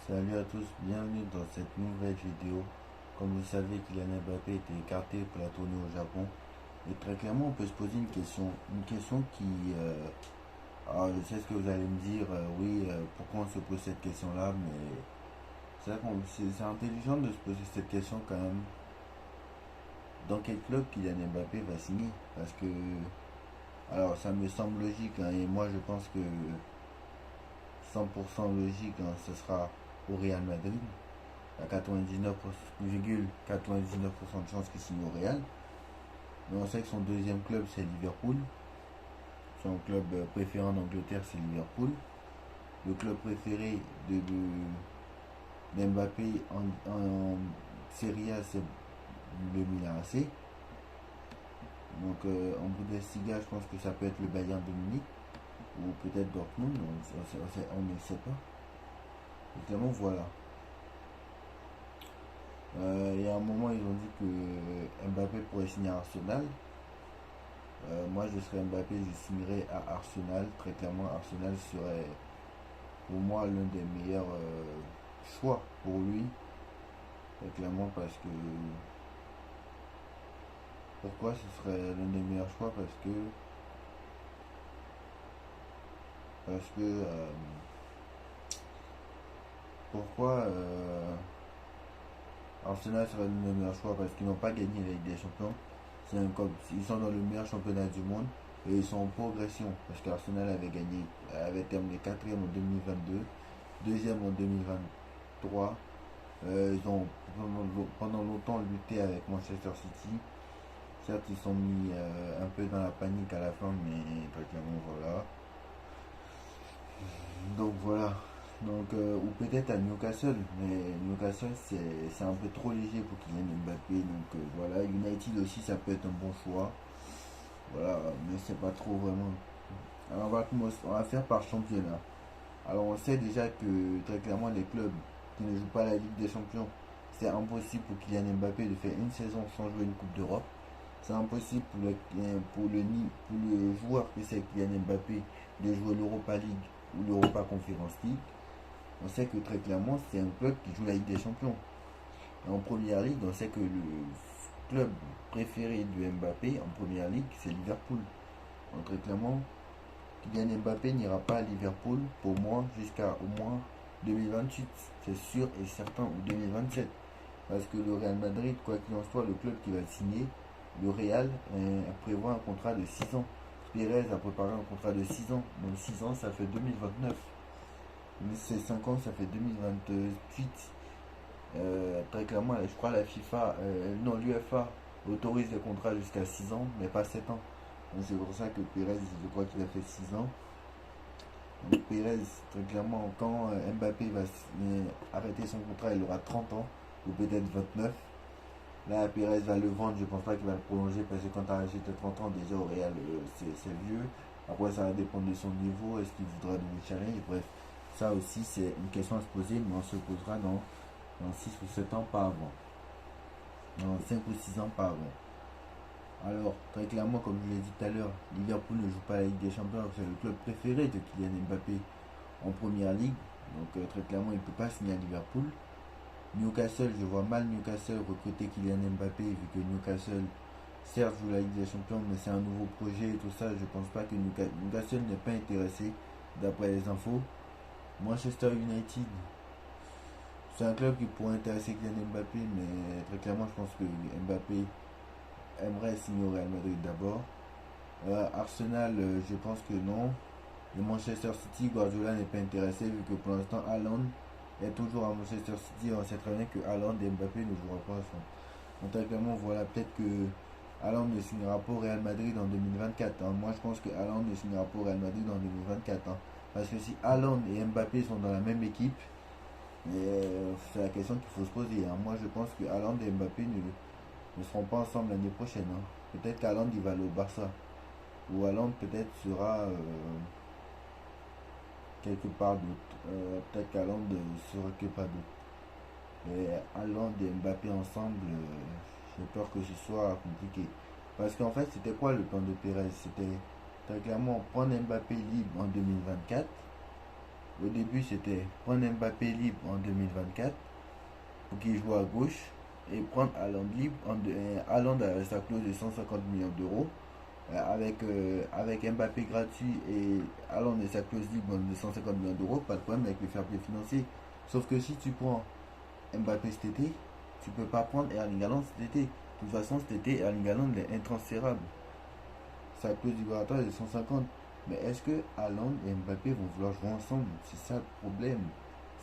Salut à tous, bienvenue dans cette nouvelle vidéo. Comme vous savez, Kylian Mbappé était écarté pour la tournée au Japon. Et très clairement, on peut se poser une question qui... alors, je sais ce que vous allez me dire, oui, pourquoi on se pose cette question-là, mais c'est intelligent de se poser cette question quand même. Dans quel club Kylian Mbappé va signer? Parce que, alors ça me semble logique, hein, et moi je pense que 100% logique, hein, ce sera au Real Madrid. À 99,99% de chances qu'il signe au Real. Mais on sait que son deuxième club, c'est Liverpool. Son club préféré en Angleterre, c'est Liverpool. Le club préféré d'Mbappé en Serie A, c'est le Milan AC. Donc en Bundesliga, je pense que ça peut être le Bayern de Munich ou peut-être Dortmund, on ne sait pas. Évidemment, voilà. Il y a un moment, ils ont dit que Mbappé pourrait signer à Arsenal. Moi, je serais Mbappé, je signerais à Arsenal. Très clairement, Arsenal serait pour moi l'un des meilleurs choix pour lui. Très clairement, parce que. Pourquoi ce serait l'un des meilleurs choix? Parce que. Pourquoi Arsenal serait l'un des meilleurs choix? Parce qu'ils n'ont pas gagné la Ligue des Champions. Ils sont dans le meilleur championnat du monde et ils sont en progression. Parce qu'Arsenal avait terminé quatrième en 2022, deuxième en 2023. Ils ont pendant longtemps lutté avec Manchester City. Certes, ils sont mis un peu dans la panique à la fin, mais très clairement, voilà. Donc voilà. Ou peut-être à Newcastle, mais Newcastle c'est un peu trop léger pour Kylian Mbappé. Donc voilà, United aussi ça peut être un bon choix. Voilà, mais c'est pas trop vraiment. Alors on va faire par championnat. Alors on sait déjà que très clairement les clubs qui ne jouent pas la Ligue des Champions, c'est impossible pour Kylian Mbappé de faire une saison sans jouer une Coupe d'Europe. C'est impossible pour le joueur que c'est Kylian Mbappé de jouer l'Europa League ou l'Europa Conference League. On sait que très clairement c'est un club qui joue la Ligue des Champions. Et en première ligue, on sait que le club préféré de Mbappé en première ligue, c'est Liverpool. Donc très clairement, Kylian Mbappé n'ira pas à Liverpool pour moi jusqu'à au moins 2028. C'est sûr et certain, ou 2027. Parce que le Real Madrid, quoi qu'il en soit, le club qui va le signer, le Real prévoit un contrat de 6 ans. Pérez a préparé un contrat de 6 ans. Donc 6 ans, ça fait 2029. Mais c'est 5 ans, ça fait 2028. Très clairement, je crois la FIFA, non, l'UFA autorise les contrats jusqu'à 6 ans, mais pas 7 ans. Donc c'est pour ça que Pérez, je crois qu'il a fait 6 ans. Donc Pérez, très clairement, quand Mbappé va arrêter son contrat, il aura 30 ans, ou peut-être 29. Là, Pérez va le vendre, je pense pas qu'il va le prolonger, parce que quand tu arrêté 30 ans, déjà au Real, c'est vieux. Après, ça va dépendre de son niveau, est-ce qu'il voudra de challenge. Bref, ça aussi, c'est une question à se poser, mais on se posera dans 6 ou 7 ans, pas avant. Dans 5 ou 6 ans, pas avant. Alors, très clairement, comme je l'ai dit tout à l'heure, Liverpool ne joue pas la Ligue des Champions, c'est le club préféré de Kylian Mbappé en première ligue. Donc, très clairement, il ne peut pas signer à Liverpool. Newcastle, je vois mal Newcastle recruter Kylian Mbappé, vu que Newcastle, certes, joue la Ligue des Champions, mais c'est un nouveau projet et tout ça. Je pense pas que Newcastle n'est pas intéressé, d'après les infos. Manchester United, c'est un club qui pourrait intéresser Kylian Mbappé, mais très clairement, je pense que Mbappé aimerait signer au Real Madrid d'abord. Arsenal, je pense que non. Et Manchester City, Guardiola n'est pas intéressé vu que pour l'instant, Haaland est toujours à Manchester City. On sait très bien que Haaland et Mbappé ne joueront pas ensemble. Donc, très clairement, voilà, peut-être que Haaland ne signera pas au Real Madrid en 2024. Hein. Moi, je pense que Haaland ne signera pas au Real Madrid en 2024. Hein. Parce que si Haaland et Mbappé sont dans la même équipe, c'est la question qu'il faut se poser. Hein. Moi, je pense que Haaland et Mbappé ne seront pas ensemble l'année prochaine. Hein. Peut-être qu'Haaland il va aller au Barça. Ou Haaland peut-être sera quelque part d'autre. Peut-être qu'Haaland sera quelque part d'autre. Mais Haaland et Mbappé ensemble, j'ai peur que ce soit compliqué. Parce qu'en fait, c'était quoi le plan de Pérez? C'était très clairement prendre Mbappé libre en 2024 Au début, c'était prendre Mbappé libre en 2024 pour qu'il joue à gauche et prendre Haaland libre. Haaland a sa clause de 150 millions d'euros. Avec Mbappé gratuit et Haaland et sa clause libre de 150 millions d'euros, pas de problème avec le fair play financier. Sauf que si tu prends Mbappé cet été, tu peux pas prendre Erling Haaland cet été. De toute façon, cet été, Erling Haaland est intransférable. Sa clause libératoire est de 150. Mais est-ce que Haaland et Mbappé vont vouloir jouer ensemble? C'est ça le problème.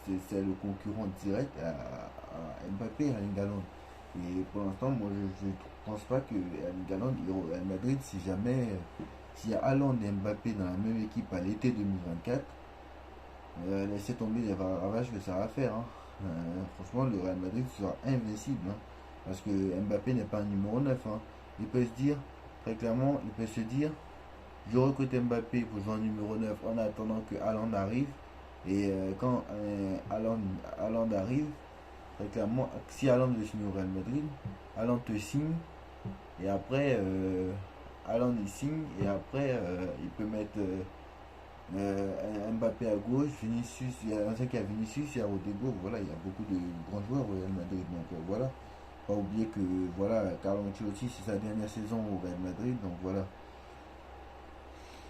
C'est le concurrent direct à Mbappé, Erling Haaland. Et pour l'instant, moi, je ne pense pas que Erling Haaland ira au Real Madrid si jamais, s'il y a Haaland et Mbappé dans la même équipe à l'été 2024, laissez tomber les ravages que ça va faire, hein. Franchement, le Real Madrid sera invincible, hein, parce que Mbappé n'est pas un numéro 9, hein. Il peut se dire, très clairement, il peut se dire, je recrute Mbappé pour jouer en numéro 9 en attendant que Haaland arrive. Et quand Haaland arrive, très clairement, si Haaland veut signer au Real Madrid, Haaland te signe. Et après, Haaland il signe. Et après, il peut mettre Mbappé à gauche, Vinicius. Il y a un qui a Vinicius, il y a Rodrigo. Voilà, il y a beaucoup de grands joueurs au Real Madrid. Donc voilà. Pas oublier que voilà, Carlo Ancelotti, c'est sa dernière saison au Real Madrid. Donc voilà.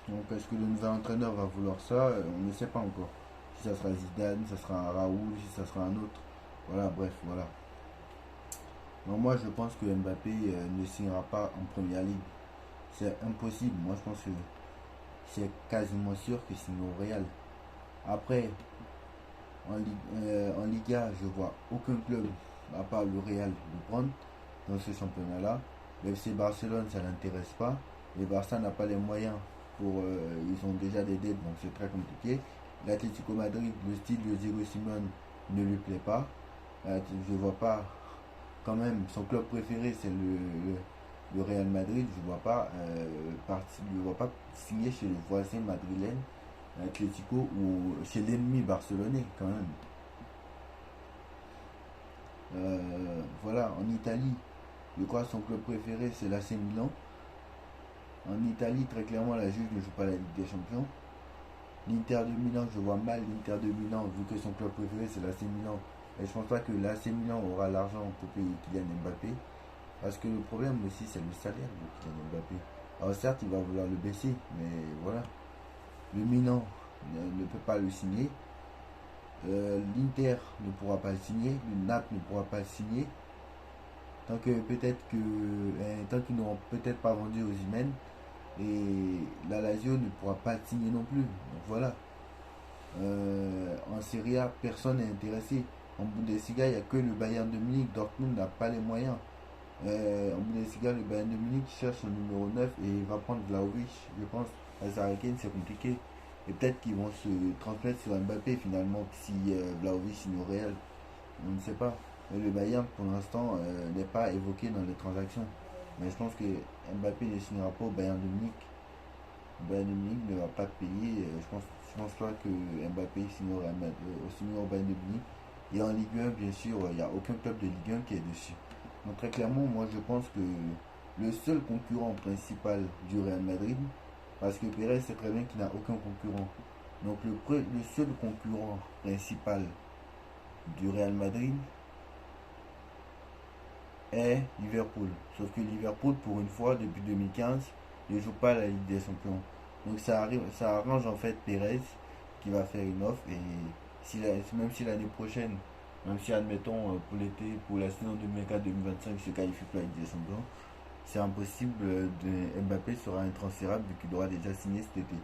Donc est-ce que le nouvel entraîneur va vouloir ça? On ne sait pas encore. Si ça sera Zidane, si ça sera un Raoul, si ça sera un autre. Voilà, bref, voilà. Donc moi je pense que Mbappé ne signera pas en première ligue. C'est impossible. Moi je pense que c'est quasiment sûr qu'il signe au Real. Après, en Liga, je vois aucun club, à part le Real, le prendre dans ce championnat-là. Le FC Barcelone, ça l'intéresse pas. Le Barça n'a pas les moyens ils ont déjà des dettes, donc c'est très compliqué. L'Atlético Madrid, le style de Diego Simone ne lui plaît pas. Je vois pas, quand même, son club préféré c'est le Real Madrid. Je vois pas signer chez le voisin madrilène, Atlético, ou chez l'ennemi barcelonais quand même. Voilà, en Italie, je crois que son club préféré c'est l'AC Milan. En Italie, très clairement, la Juve ne joue pas la Ligue des Champions. L'Inter de Milan, je vois mal l'Inter de Milan, vu que son club préféré c'est l'AC Milan. Et je pense pas que l'AC Milan aura l'argent pour payer Kylian Mbappé. Parce que le problème aussi, c'est le salaire de Kylian Mbappé. Alors certes, il va vouloir le baisser, mais voilà. Le Milan ne peut pas le signer. L'Inter ne pourra pas le signer. Le Naples ne pourra pas le signer. Tant qu'ils n'auront peut-être pas vendu aux Osimhen. Et la Lazio ne pourra pas le signer non plus. Donc voilà. En Serie A, personne n'est intéressé. En Bundesliga, il n'y a que le Bayern de Munich. Dortmund n'a pas les moyens. En Bundesliga, le Bayern de Munich cherche son numéro 9 et il va prendre Vlahovic. Je pense à Zaraken, c'est compliqué. Et peut-être qu'ils vont se transmettre sur Mbappé finalement si Vlahovic signe au Real. On ne sait pas. Mais le Bayern, pour l'instant, n'est pas évoqué dans les transactions. Mais je pense que Mbappé ne signera pas au Bayern de Munich. Le Bayern de Munich ne va pas payer. Je pense pas que Mbappé signera au Bayern de Munich. Et en Ligue 1, bien sûr, il n'y a aucun club de Ligue 1 qui est dessus. Donc très clairement, moi je pense que le seul concurrent principal du Real Madrid, parce que Pérez sait très bien qu'il n'a aucun concurrent. Donc le seul concurrent principal du Real Madrid est Liverpool. Sauf que Liverpool, pour une fois, depuis 2015, ne joue pas la Ligue des Champions. Donc ça arrange en fait Pérez qui va faire une offre. Et même si l'année prochaine, même si admettons pour l'été, pour la saison 2024-2025, il se qualifie pour la Ligue des Champions, c'est impossible. Mbappé sera intransférable vu qu'il aura déjà signé cet été.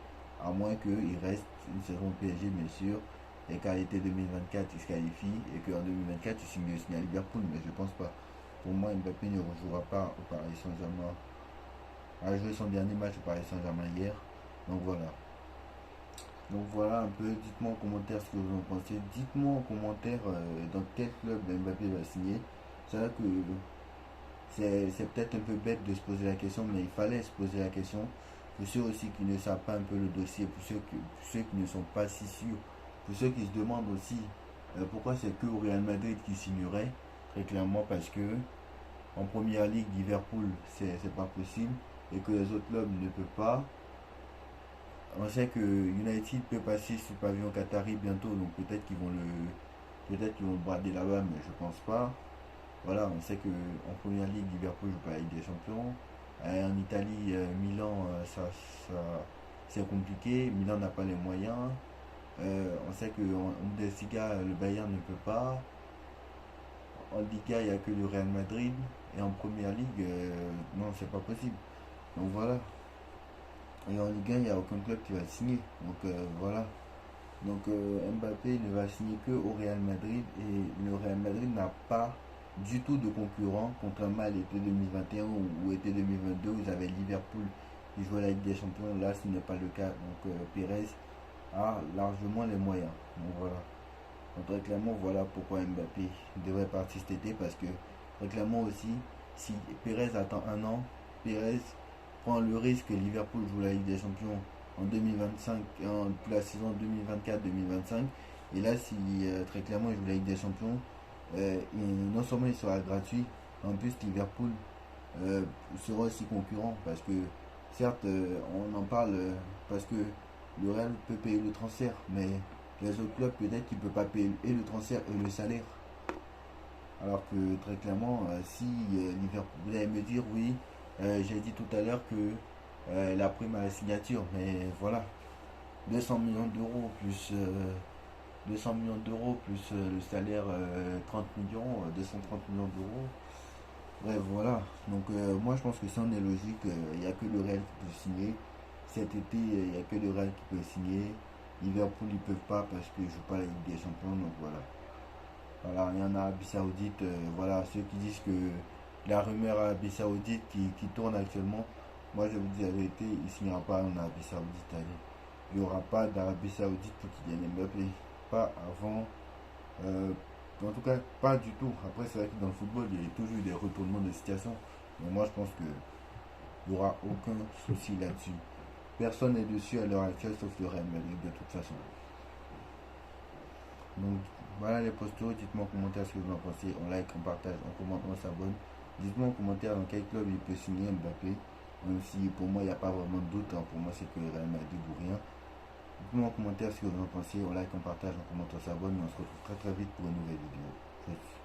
À moins qu'il reste une saison PSG, bien sûr, et qu'à l'été 2024, il se qualifie et qu'en 2024, il signe à Liverpool. Mais je pense pas. Pour moi, Mbappé ne rejouera pas au Paris Saint-Germain. A joué son dernier match au Paris Saint-Germain hier. Donc voilà. Donc voilà un peu. Dites-moi en commentaire ce que vous en pensez. Dites-moi en commentaire dans quel club Mbappé va signer. C'est vrai que c'est peut-être un peu bête de se poser la question, mais il fallait se poser la question. Pour ceux aussi qui ne savent pas un peu le dossier, pour ceux qui ne sont pas si sûrs, pour ceux qui se demandent aussi pourquoi c'est que au Real Madrid qui signerait, très clairement parce que en première ligue, Liverpool, c'est pas possible et que les autres clubs ne peuvent pas. On sait que United peut passer sous pavillon qatari bientôt, donc peut-être qu'ils vont le brader là-bas, mais je pense pas. Voilà, on sait que en première ligue, Liverpool joue pas la Ligue des Champions. En Italie, Milan, c'est compliqué. Milan n'a pas les moyens. On sait qu'en Bundesliga, le Bayern ne peut pas. En Liga, il n'y a que le Real Madrid. Et en première ligue, non, c'est pas possible. Donc voilà. Et en Ligue 1, il n'y a aucun club qui va le signer. Donc voilà. Donc Mbappé ne va signer que au Real Madrid. Et le Real Madrid n'a pas du tout de concurrent, contrairement à l'été 2021 ou été 2022 où ils avaient Liverpool qui jouait la Ligue des Champions. Là, ce n'est pas le cas. Donc Pérez a largement les moyens. Donc voilà. Donc très clairement, voilà pourquoi Mbappé devrait partir cet été, parce que très clairement aussi, si Pérez attend un an, Pérez prend le risque que Liverpool joue la Ligue des Champions en 2025, pour la saison 2024-2025. Et là, si très clairement il joue la Ligue des Champions, non seulement il sera gratuit, en plus Liverpool sera aussi concurrent, parce que certes, on en parle parce que le Real peut payer le transfert, mais les autres clubs peut-être qu'ils ne peuvent pas payer et le transfert et le salaire. Alors que très clairement, si Liverpool, vous allez me dire oui, j'ai dit tout à l'heure que la prime à la signature, mais voilà, 200 millions d'euros plus 200 millions d'euros plus le salaire 30 millions, 230 millions d'euros. Bref, voilà. Donc moi je pense que ça en est logique. Il n'y a que le Real qui peut signer. Cet été, il n'y a que le Real qui peut signer. Liverpool, ils peuvent pas parce qu'ils ne jouent pas la Ligue des Champions. Donc voilà. Voilà, il y en a Arabie Saoudite. Voilà, ceux qui disent que la rumeur Arabie Saoudite qui tourne actuellement, moi je vous dis la vérité, il ne signera pas en Arabie Saoudite. Allez. Il n'y aura pas d'Arabie Saoudite pour qu'il vienne Mbappé. Pas avant. euh, En tout cas, pas du tout. Après, c'est vrai que dans le football, il y a toujours eu des retournements de situation. Mais moi, je pense qu'il n'y aura aucun souci là-dessus. Personne n'est dessus à l'heure actuelle sauf le Real Madrid de toute façon. Donc voilà les postures, dites-moi en commentaire ce que vous en pensez. On like, on partage, on commente, on s'abonne. Dites-moi en commentaire dans quel club il peut signer Mbappé. Même si pour moi il n'y a pas vraiment de doute, hein. Pour moi c'est que le Real Madrid ou rien. Dites-moi en commentaire ce que vous en pensez. On like, on partage, on commente, on s'abonne. Et on se retrouve très très vite pour une nouvelle vidéo. Tschüss.